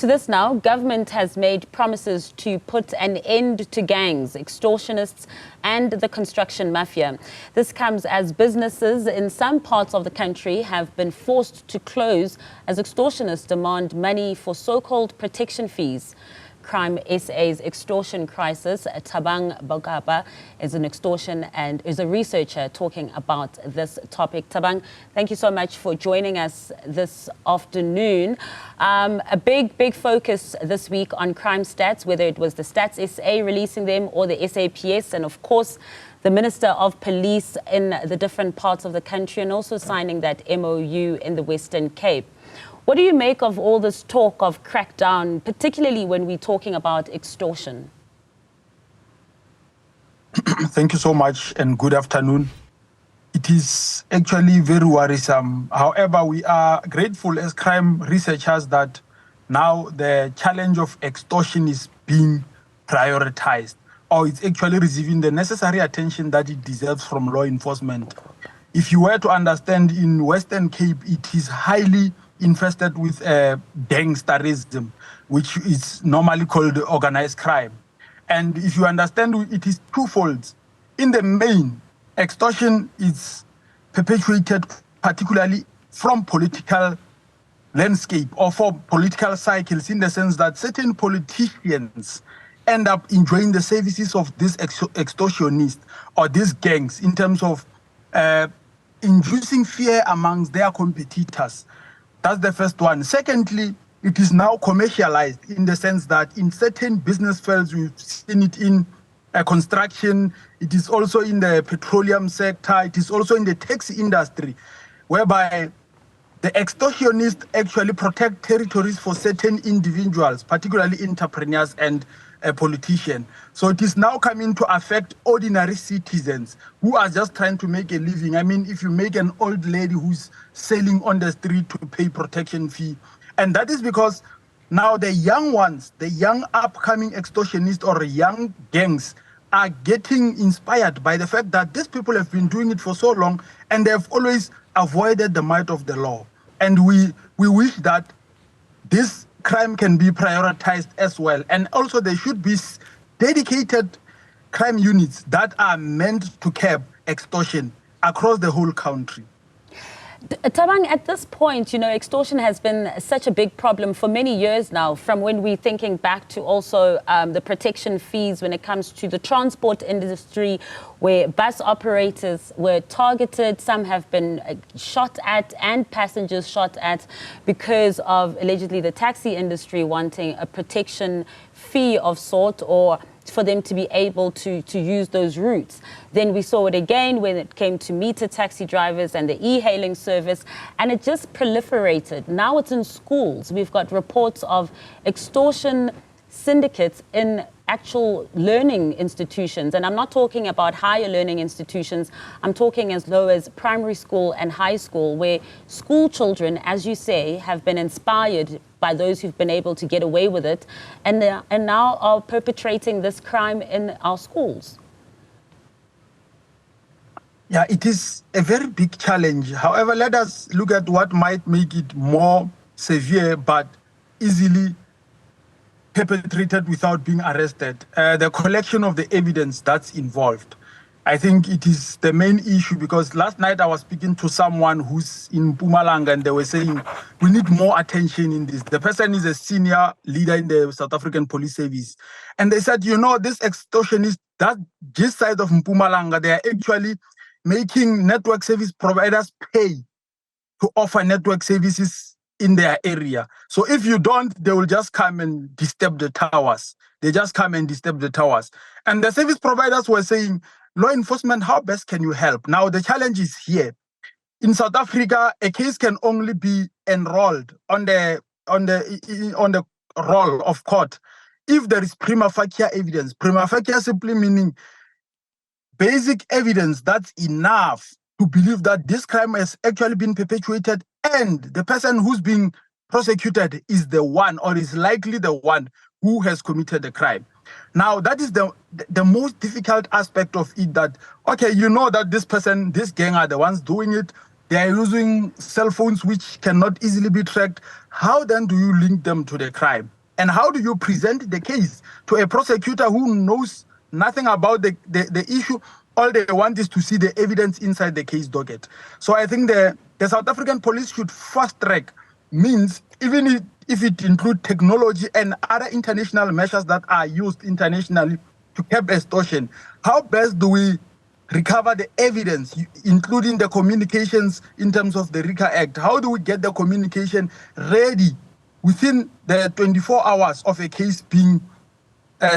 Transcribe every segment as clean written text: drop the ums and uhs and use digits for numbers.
to this now. Government has made promises to put an end to gangs, extortionists and the construction mafia. This comes as businesses in some parts of the country have been forced to close as extortionists demand money for so-called protection fees. Crime SA's extortion crisis, Thabang Bogopa is an extortion and is a researcher talking about this topic. Thabang, thank you so much for joining us this afternoon. A big focus this week on crime stats, whether it was the Stats SA releasing them or the SAPS, and of course the Minister of Police in the different parts of the country, and also signing that MOU in the Western Cape. What do you make of all this talk of crackdown, particularly when we're talking about extortion? Thank you so much and good afternoon. It is actually very worrisome. However, we are grateful as crime researchers that now the challenge of extortion is being prioritized, or it's actually receiving the necessary attention that it deserves from law enforcement. If you were to understand, in Western Cape, it is highly infested with gangsterism, which is normally called organized crime. And if you understand, it is twofold. In the main, extortion is perpetuated particularly from political landscape or for political cycles, in the sense that certain politicians end up enjoying the services of these extortionists or these gangs in terms of inducing fear amongst their competitors. That's the first one. Secondly, it is now commercialized in the sense that in certain business fields, we've seen it in construction, it is also in the petroleum sector, it is also in the taxi industry, whereby the extortionists actually protect territories for certain individuals, particularly entrepreneurs and politicians. So it is now coming to affect ordinary citizens who are just trying to make a living. I mean, if you make an old lady who's selling on the street to pay protection fee, and that is because now the young ones, the young upcoming extortionists or young gangs are getting inspired by the fact that these people have been doing it for so long and they have always avoided the might of the law. And we wish that this crime can be prioritized as well. And also there should be dedicated crime units that are meant to curb extortion across the whole country. Thabang, at this point, you know, extortion has been such a big problem for many years now, from when we're thinking back to also the protection fees when it comes to the transport industry, where bus operators were targeted. Some have been shot at and passengers shot at because of allegedly the taxi industry wanting a protection fee of sort, or for them to be able to use those routes. Then we saw it again when it came to meter taxi drivers and the e-hailing service, and it just proliferated. Now it's in schools. We've got reports of extortion syndicates in actual learning institutions. And I'm not talking about higher learning institutions. I'm talking as low as primary school and high school, where school children, as you say, have been inspired by those who've been able to get away with it, and now are perpetrating this crime in our schools. Yeah, it is a very big challenge. However, let us look at what might make it more severe but easily perpetrated without being arrested. The collection of the evidence that's involved. I think it is the main issue, because last night I was speaking to someone who's in Mpumalanga and they were saying we need more attention in this. The person is a senior leader in the South African Police Service. And they said, you know, this extortionist, that this side of Mpumalanga, they are actually making network service providers pay to offer network services in their area. So if you don't, they will just come and disturb the towers. They just come and disturb the towers. And the service providers were saying, law enforcement, how best can you help? Now the challenge is here. In South Africa, a case can only be enrolled on the roll of court if there is prima facie evidence. Prima facie simply meaning basic evidence that's enough to believe that this crime has actually been perpetuated and the person who's being prosecuted is the one, or is likely the one, who has committed the crime. Now, that is the most difficult aspect of it, that, okay, you know that this person, this gang are the ones doing it. They are using cell phones which cannot easily be tracked. How then do you link them to the crime? And how do you present the case to a prosecutor who knows nothing about the issue? All they want is to see the evidence inside the case docket. So I think the South African police should fast track means, even if it includes technology and other international measures that are used internationally to curb extortion. How best do we recover the evidence, including the communications in terms of the RICA Act? How do we get the communication ready within the 24 hours of a case being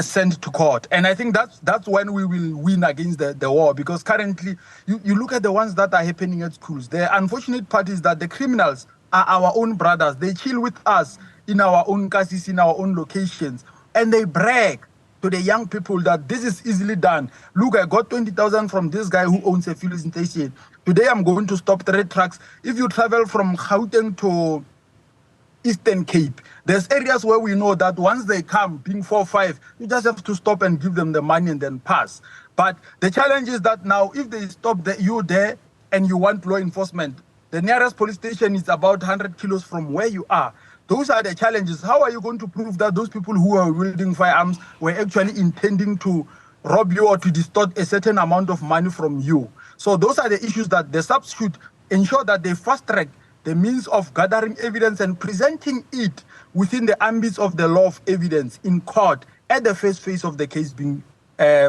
sent to court? And I think that's when we will win against the war, because currently you look at the ones that are happening at schools. The unfortunate part is that the criminals are our own brothers. They chill with us in our own cases, in our own locations, and they brag to the young people that this is easily done. Look, I got 20,000 from this guy who owns a filling station. Today I'm going to stop 3 trucks. If you travel from Gauteng to Eastern Cape, there's areas where we know that once they come, being 4 or 5, you just have to stop and give them the money and then pass. But the challenge is that now, if they stop you there and you want law enforcement, the nearest police station is about 100 kilos from where you are. Those are the challenges. How are you going to prove that those people who are wielding firearms were actually intending to rob you or to distort a certain amount of money from you? So those are the issues that the SAPS should ensure that they fast track the means of gathering evidence and presenting it within the ambits of the law of evidence in court at the first phase of the case being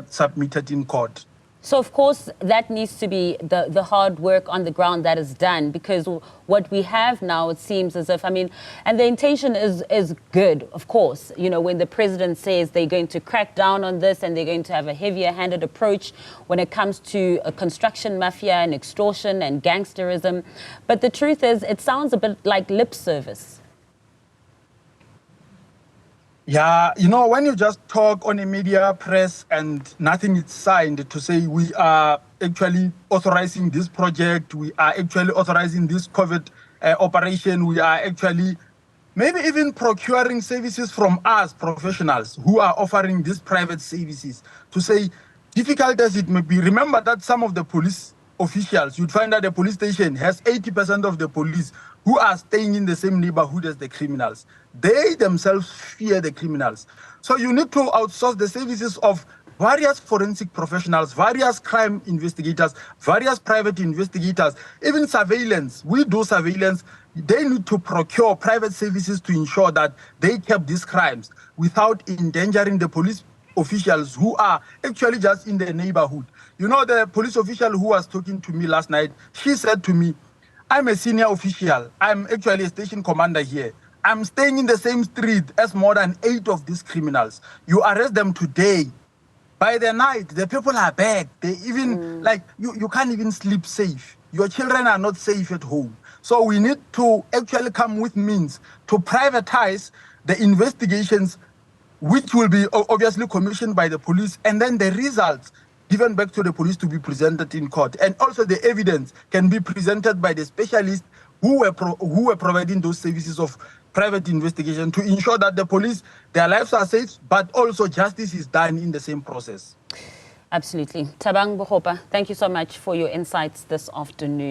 submitted in court. So, of course, that needs to be the hard work on the ground that is done, because what we have now, it seems as if, and the intention is good, of course. You know, when the president says they're going to crack down on this and they're going to have a heavier-handed approach when it comes to a construction mafia and extortion and gangsterism. But the truth is, it sounds a bit like lip service. Yeah, you know, when you just talk on a media press and nothing is signed to say we are actually authorizing this project, we are actually authorizing this COVID operation, we are actually maybe even procuring services from us professionals who are offering these private services, to say, difficult as it may be, remember that some of the police officials, you'd find that the police station has 80% of the police who are staying in the same neighborhood as the criminals. They themselves fear the criminals. So you need to outsource the services of various forensic professionals, various crime investigators, various private investigators, even surveillance. We do surveillance. They need to procure private services to ensure that they keep these crimes without endangering the police officials who are actually just in the neighborhood. You know, the police official who was talking to me last night, she said to me, I'm a senior official. I'm actually a station commander here. I'm staying in the same street as more than 8 of these criminals. You arrest them today. By the night, the people are back. They even, you can't even sleep safe. Your children are not safe at home. So we need to actually come with means to privatize the investigations, which will be obviously commissioned by the police, and then the results given back to the police to be presented in court. And also the evidence can be presented by the specialists who were providing those services of private investigation to ensure that the police, their lives are safe, but also justice is done in the same process. Absolutely. Thabang Bogopa, thank you so much for your insights this afternoon.